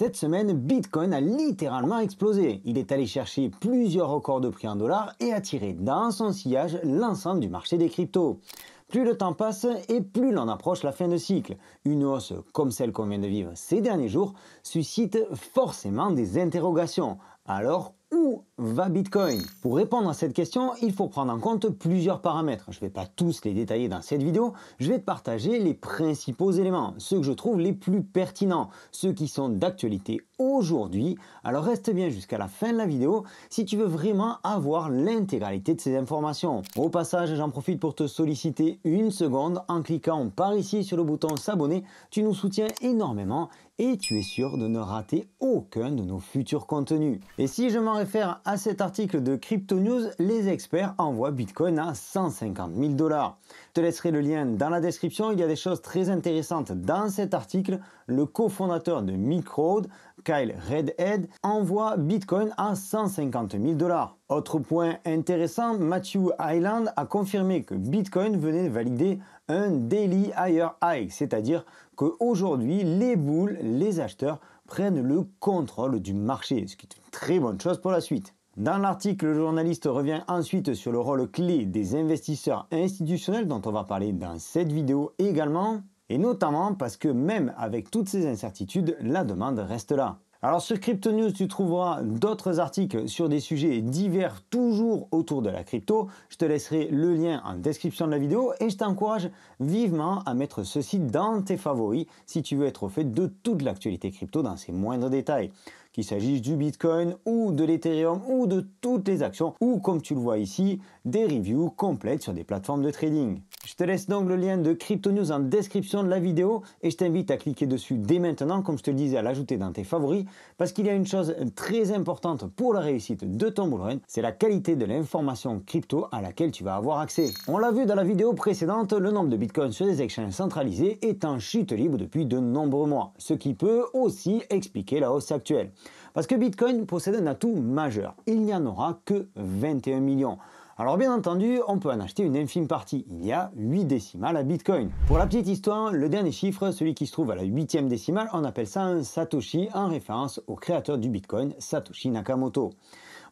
Cette semaine, Bitcoin a littéralement explosé. Il est allé chercher plusieurs records de prix en dollars et a tiré dans son sillage l'ensemble du marché des cryptos. Plus le temps passe et plus l'on approche la fin de cycle. Une hausse comme celle qu'on vient de vivre ces derniers jours suscite forcément des interrogations. Alors, où va Bitcoin? Pour répondre à cette question, il faut prendre en compte plusieurs paramètres. Je ne vais pas tous les détailler dans cette vidéo, je vais te partager les principaux éléments, ceux que je trouve les plus pertinents, ceux qui sont d'actualité aujourd'hui. Alors reste bien jusqu'à la fin de la vidéo si tu veux vraiment avoir l'intégralité de ces informations. Au passage, j'en profite pour te solliciter une seconde en cliquant par ici sur le bouton s'abonner. Tu nous soutiens énormément et tu es sûr de ne rater aucun de nos futurs contenus. Et si je m'en réfère à cet article de Crypto News, les experts envoient Bitcoin à 150 000 $. Je te laisserai le lien dans la description, il y a des choses très intéressantes dans cet article. Le cofondateur de Milk Road, Kyle Redhead, envoie Bitcoin à 150 000 $. Autre point intéressant, Matthew Hyland a confirmé que Bitcoin venait de valider un Daily Higher High, c'est-à-dire qu'aujourd'hui, les bulles, les acheteurs, prennent le contrôle du marché, ce qui est une très bonne chose pour la suite. Dans l'article, le journaliste revient ensuite sur le rôle clé des investisseurs institutionnels dont on va parler dans cette vidéo également, et notamment parce que même avec toutes ces incertitudes, la demande reste là. Alors sur Crypto News, tu trouveras d'autres articles sur des sujets divers toujours autour de la crypto. Je te laisserai le lien en description de la vidéo et je t'encourage vivement à mettre ceci dans tes favoris si tu veux être au fait de toute l'actualité crypto dans ses moindres détails. Qu'il s'agisse du Bitcoin ou de l'Ethereum ou de toutes les actions ou comme tu le vois ici, des reviews complètes sur des plateformes de trading. Je te laisse donc le lien de Crypto News en description de la vidéo et je t'invite à cliquer dessus dès maintenant, comme je te le disais, à l'ajouter dans tes favoris parce qu'il y a une chose très importante pour la réussite de ton bull run, c'est la qualité de l'information crypto à laquelle tu vas avoir accès. On l'a vu dans la vidéo précédente, le nombre de Bitcoin sur les exchanges centralisés est en chute libre depuis de nombreux mois, ce qui peut aussi expliquer la hausse actuelle. Parce que Bitcoin possède un atout majeur, il n'y en aura que 21 millions. Alors bien entendu, on peut en acheter une infime partie, il y a 8 décimales à Bitcoin. Pour la petite histoire, le dernier chiffre, celui qui se trouve à la 8e décimale, on appelle ça un Satoshi en référence au créateur du Bitcoin, Satoshi Nakamoto.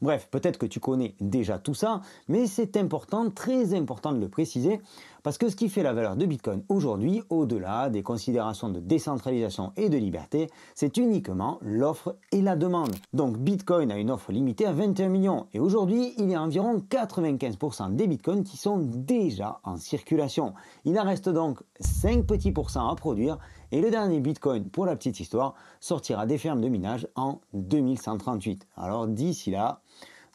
Bref, peut-être que tu connais déjà tout ça, mais c'est important, très important de le préciser, parce que ce qui fait la valeur de Bitcoin aujourd'hui, au-delà des considérations de décentralisation et de liberté, c'est uniquement l'offre et la demande. Donc Bitcoin a une offre limitée à 21 millions, et aujourd'hui, il y a environ 95% des Bitcoins qui sont déjà en circulation. Il en reste donc 5 petits pourcents à produire, et le dernier Bitcoin, pour la petite histoire, sortira des fermes de minage en 2138. Alors d'ici là,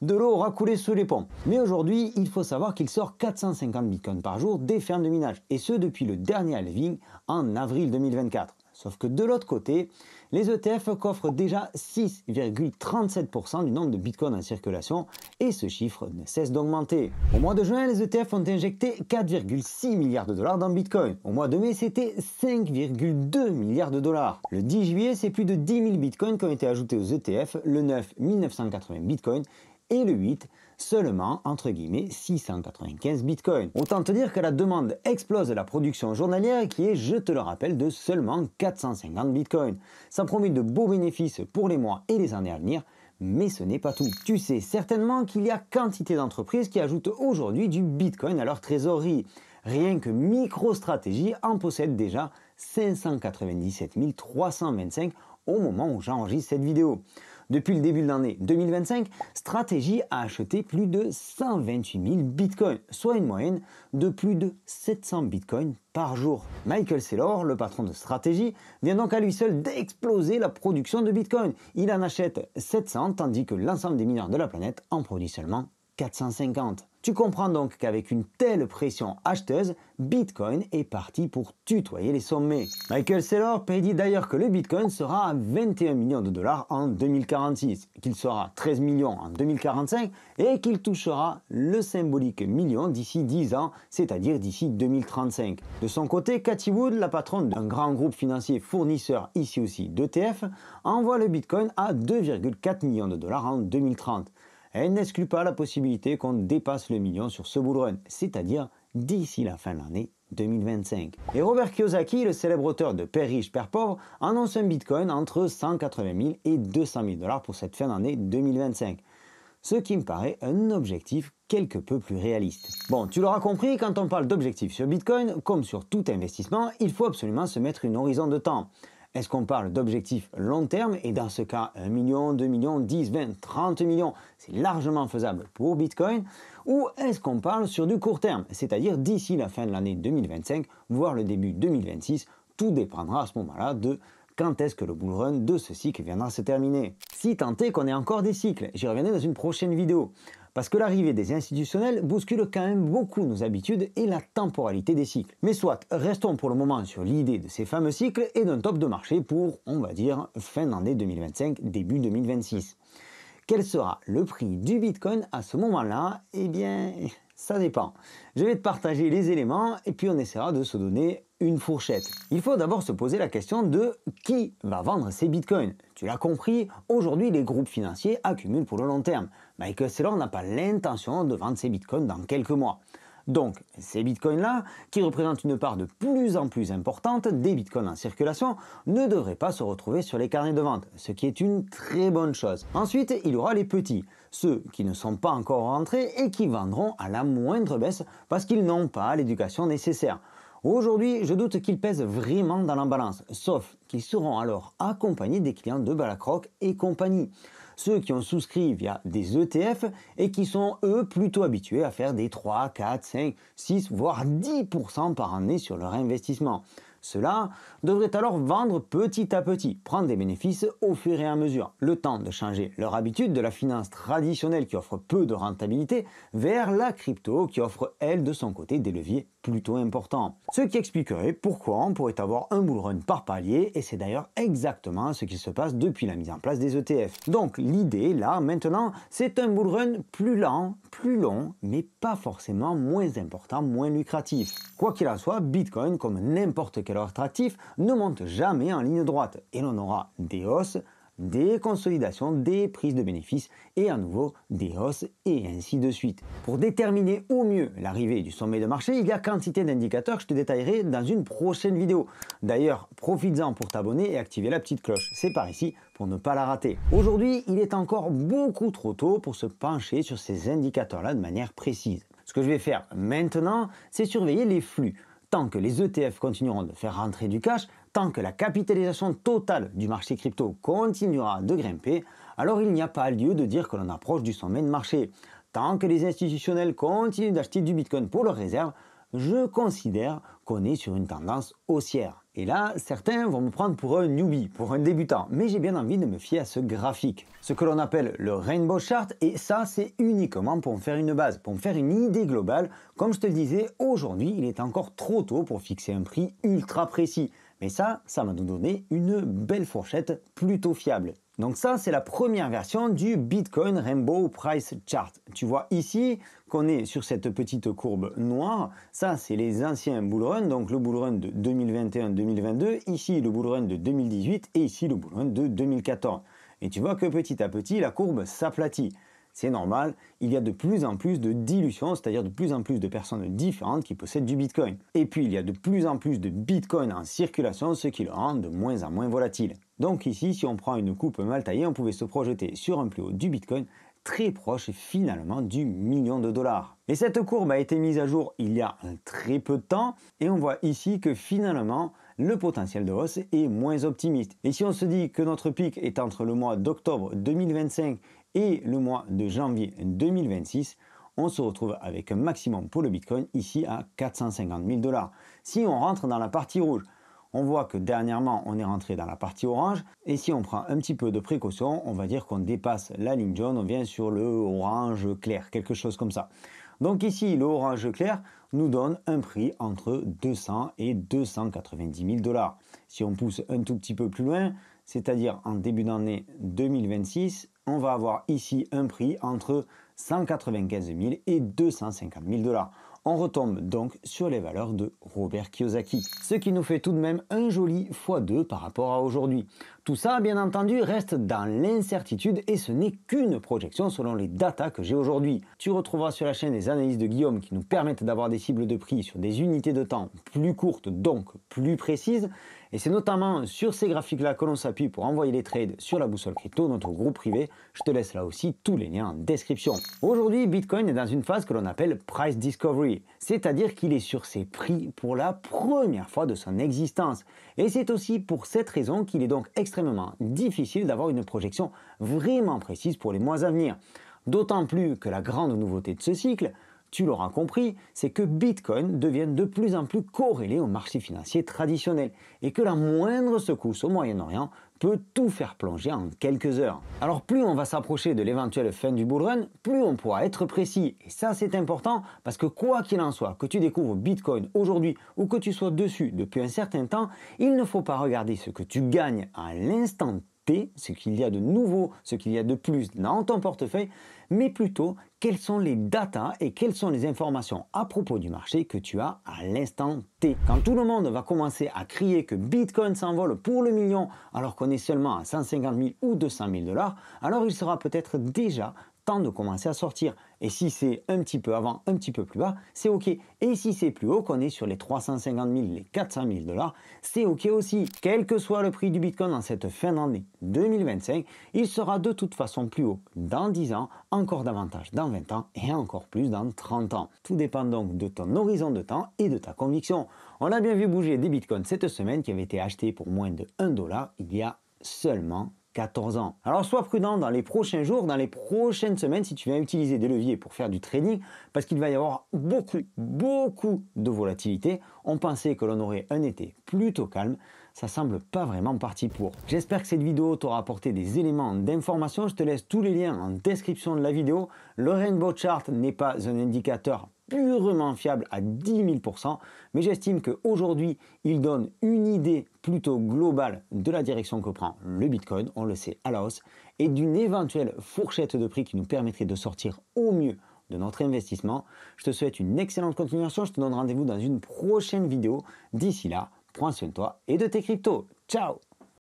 de l'eau aura coulé sous les ponts. Mais aujourd'hui, il faut savoir qu'il sort 450 bitcoins par jour des fermes de minage, et ce depuis le dernier halving en avril 2024. Sauf que de l'autre côté, les ETF coffrent déjà 6,37% du nombre de bitcoins en circulation et ce chiffre ne cesse d'augmenter. Au mois de juin, les ETF ont injecté 4,6 milliards de dollars dans Bitcoin. Au mois de mai, c'était 5,2 milliards de dollars. Le 10 juillet, c'est plus de 10 000 bitcoins qui ont été ajoutés aux ETF, le 9, 1980 bitcoins et le 8, seulement, entre guillemets, 695 bitcoins. Autant te dire que la demande explose la production journalière qui est, je te le rappelle, de seulement 450 bitcoins. Ça promet de beaux bénéfices pour les mois et les années à venir, mais ce n'est pas tout. Tu sais certainement qu'il y a quantité d'entreprises qui ajoutent aujourd'hui du bitcoin à leur trésorerie. Rien que MicroStrategy en possède déjà 597 325 au moment où j'enregistre cette vidéo. Depuis le début de l'année 2025, Strategy a acheté plus de 128 000 bitcoins, soit une moyenne de plus de 700 bitcoins par jour. Michael Saylor, le patron de Strategy, vient donc à lui seul d'exploser la production de bitcoin. Il en achète 700, tandis que l'ensemble des mineurs de la planète en produit seulement 450. Tu comprends donc qu'avec une telle pression acheteuse, Bitcoin est parti pour tutoyer les sommets. Michael Saylor prédit d'ailleurs que le Bitcoin sera à 21 millions de dollars en 2046, qu'il sera 13 millions en 2045 et qu'il touchera le symbolique million d'ici 10 ans, c'est-à-dire d'ici 2035. De son côté, Cathie Wood, la patronne d'un grand groupe financier fournisseur ici aussi d'ETF, envoie le Bitcoin à 2,4 millions de dollars en 2030. Elle n'exclut pas la possibilité qu'on dépasse le million sur ce bull run, c'est-à-dire d'ici la fin de l'année 2025. Et Robert Kiyosaki, le célèbre auteur de Père riche, Père pauvre, annonce un Bitcoin entre 180 000 et 200 000 dollars pour cette fin d'année 2025. Ce qui me paraît un objectif quelque peu plus réaliste. Bon, tu l'auras compris, quand on parle d'objectif sur Bitcoin, comme sur tout investissement, il faut absolument se mettre une horizon de temps. Est-ce qu'on parle d'objectifs long terme, et dans ce cas 1 million, 2 millions, 10, 20, 30 millions, c'est largement faisable pour Bitcoin, ou est-ce qu'on parle sur du court terme, c'est-à-dire d'ici la fin de l'année 2025, voire le début 2026, tout dépendra à ce moment-là de quand est-ce que le bull run de ce cycle viendra se terminer. Si tant est qu'on ait encore des cycles, j'y reviendrai dans une prochaine vidéo. Parce que l'arrivée des institutionnels bouscule quand même beaucoup nos habitudes et la temporalité des cycles. Mais soit, restons pour le moment sur l'idée de ces fameux cycles et d'un top de marché pour, on va dire, fin d'année 2025, début 2026. Quel sera le prix du Bitcoin à ce moment-là? Eh bien, ça dépend. Je vais te partager les éléments et puis on essaiera de se donner une fourchette. Il faut d'abord se poser la question de qui va vendre ces bitcoins. Tu l'as compris, aujourd'hui les groupes financiers accumulent pour le long terme. Michael Saylor n'a pas l'intention de vendre ses bitcoins dans quelques mois. Donc, ces bitcoins-là, qui représentent une part de plus en plus importante des bitcoins en circulation, ne devraient pas se retrouver sur les carnets de vente, ce qui est une très bonne chose. Ensuite, il y aura les petits, ceux qui ne sont pas encore rentrés et qui vendront à la moindre baisse parce qu'ils n'ont pas l'éducation nécessaire. Aujourd'hui, je doute qu'ils pèsent vraiment dans la balance, sauf qu'ils seront alors accompagnés des clients de BlackRock et compagnie. Ceux qui ont souscrit via des ETF et qui sont eux plutôt habitués à faire des 3, 4, 5, 6 voire 10% par année sur leur investissement. Ceux-là devraient alors vendre petit à petit, prendre des bénéfices au fur et à mesure, le temps de changer leur habitude de la finance traditionnelle qui offre peu de rentabilité vers la crypto qui offre elle de son côté des leviers plutôt importants. Ce qui expliquerait pourquoi on pourrait avoir un bull run par palier et c'est d'ailleurs exactement ce qui se passe depuis la mise en place des ETF. Donc l'idée là maintenant c'est un bull run plus lent, plus long mais pas forcément moins important, moins lucratif. Quoi qu'il en soit, Bitcoin comme n'importe quel autre actif ne monte jamais en ligne droite et l'on aura des hausses, des consolidations, des prises de bénéfices et à nouveau des hausses et ainsi de suite. Pour déterminer au mieux l'arrivée du sommet de marché, il y a quantité d'indicateurs que je te détaillerai dans une prochaine vidéo. D'ailleurs, profites-en pour t'abonner et activer la petite cloche. C'est par ici pour ne pas la rater. Aujourd'hui, il est encore beaucoup trop tôt pour se pencher sur ces indicateurs-là de manière précise. Ce que je vais faire maintenant, c'est surveiller les flux. Tant que les ETF continueront de faire rentrer du cash, tant que la capitalisation totale du marché crypto continuera de grimper, alors il n'y a pas lieu de dire que l'on approche du sommet de marché. Tant que les institutionnels continuent d'acheter du Bitcoin pour leurs réserves, je considère qu'on est sur une tendance haussière. Et là, certains vont me prendre pour un newbie, pour un débutant, mais j'ai bien envie de me fier à ce graphique. Ce que l'on appelle le Rainbow Chart, et ça c'est uniquement pour me faire une base, pour me faire une idée globale. Comme je te le disais, aujourd'hui il est encore trop tôt pour fixer un prix ultra précis. Mais ça va nous donner une belle fourchette plutôt fiable. Donc ça, c'est la première version du Bitcoin Rainbow Price Chart. Tu vois ici qu'on est sur cette petite courbe noire. Ça, c'est les anciens bull run, donc le bull run de 2021-2022, ici le bull run de 2018 et ici le bull run de 2014. Et tu vois que petit à petit, la courbe s'aplatit. C'est normal, il y a de plus en plus de dilution, c'est-à-dire de plus en plus de personnes différentes qui possèdent du Bitcoin. Et puis il y a de plus en plus de Bitcoin en circulation, ce qui le rend de moins en moins volatile. Donc ici, si on prend une coupe mal taillée, on pouvait se projeter sur un plus haut du Bitcoin très proche finalement du million de dollars. Et cette courbe a été mise à jour il y a un très peu de temps et on voit ici que finalement le potentiel de hausse est moins optimiste. Et si on se dit que notre pic est entre le mois d'octobre 2025 et le mois de janvier 2026, on se retrouve avec un maximum pour le Bitcoin ici à 450 000 dollars. Si on rentre dans la partie rouge, on voit que dernièrement on est rentré dans la partie orange et si on prend un petit peu de précaution, on va dire qu'on dépasse la ligne jaune, on vient sur le orange clair, quelque chose comme ça. Donc ici, le orange clair nous donne un prix entre 200 et 290 000 dollars. Si on pousse un tout petit peu plus loin, c'est-à-dire en début d'année 2026, on va avoir ici un prix entre 195 000 et 250 000 dollars. On retombe donc sur les valeurs de Robert Kiyosaki, ce qui nous fait tout de même un joli x2 par rapport à aujourd'hui. Tout ça, bien entendu, reste dans l'incertitude et ce n'est qu'une projection selon les datas que j'ai aujourd'hui. Tu retrouveras sur la chaîne des analyses de Guillaume qui nous permettent d'avoir des cibles de prix sur des unités de temps plus courtes, donc plus précises. Et c'est notamment sur ces graphiques-là que l'on s'appuie pour envoyer les trades sur la boussole crypto, notre groupe privé. Je te laisse là aussi tous les liens en description. Aujourd'hui, Bitcoin est dans une phase que l'on appelle Price Discovery, c'est-à-dire qu'il est sur ses prix pour la première fois de son existence. Et c'est aussi pour cette raison qu'il est donc extrêmement difficile d'avoir une projection vraiment précise pour les mois à venir. D'autant plus que la grande nouveauté de ce cycle, tu l'auras compris, c'est que Bitcoin devient de plus en plus corrélé au marché financier traditionnel et que la moindre secousse au Moyen-Orient peut tout faire plonger en quelques heures. Alors plus on va s'approcher de l'éventuelle fin du bull run, plus on pourra être précis. Et ça c'est important parce que quoi qu'il en soit, que tu découvres Bitcoin aujourd'hui ou que tu sois dessus depuis un certain temps, il ne faut pas regarder ce que tu gagnes à l'instant T, ce qu'il y a de nouveau, ce qu'il y a de plus dans ton portefeuille, mais plutôt quelles sont les datas et quelles sont les informations à propos du marché que tu as à l'instant T. Quand tout le monde va commencer à crier que Bitcoin s'envole pour le million alors qu'on est seulement à 150 000 ou 200 000 $, alors il sera peut-être déjà temps de commencer à sortir. Et si c'est un petit peu avant, un petit peu plus bas, c'est ok. Et si c'est plus haut, qu'on est sur les 350 000, les 400 000 $, c'est ok aussi. Quel que soit le prix du Bitcoin en cette fin d'année 2025, il sera de toute façon plus haut dans 10 ans, encore davantage dans 20 ans et encore plus dans 30 ans. Tout dépend donc de ton horizon de temps et de ta conviction. On a bien vu bouger des Bitcoins cette semaine qui avaient été achetés pour moins de 1 $ il y a seulement 14 ans. Alors sois prudent dans les prochains jours, dans les prochaines semaines si tu viens utiliser des leviers pour faire du trading parce qu'il va y avoir beaucoup de volatilité. On pensait que l'on aurait un été plutôt calme. Ça semble pas vraiment parti pour. J'espère que cette vidéo t'aura apporté des éléments d'information. Je te laisse tous les liens en description de la vidéo. Le Rainbow Chart n'est pas un indicateur purement fiable à 10 000 %, mais j'estime qu'aujourd'hui, il donne une idée plutôt globale de la direction que prend le Bitcoin, on le sait à la hausse, et d'une éventuelle fourchette de prix qui nous permettrait de sortir au mieux de notre investissement. Je te souhaite une excellente continuation, je te donne rendez-vous dans une prochaine vidéo. D'ici là, prends soin de toi et de tes cryptos. Ciao!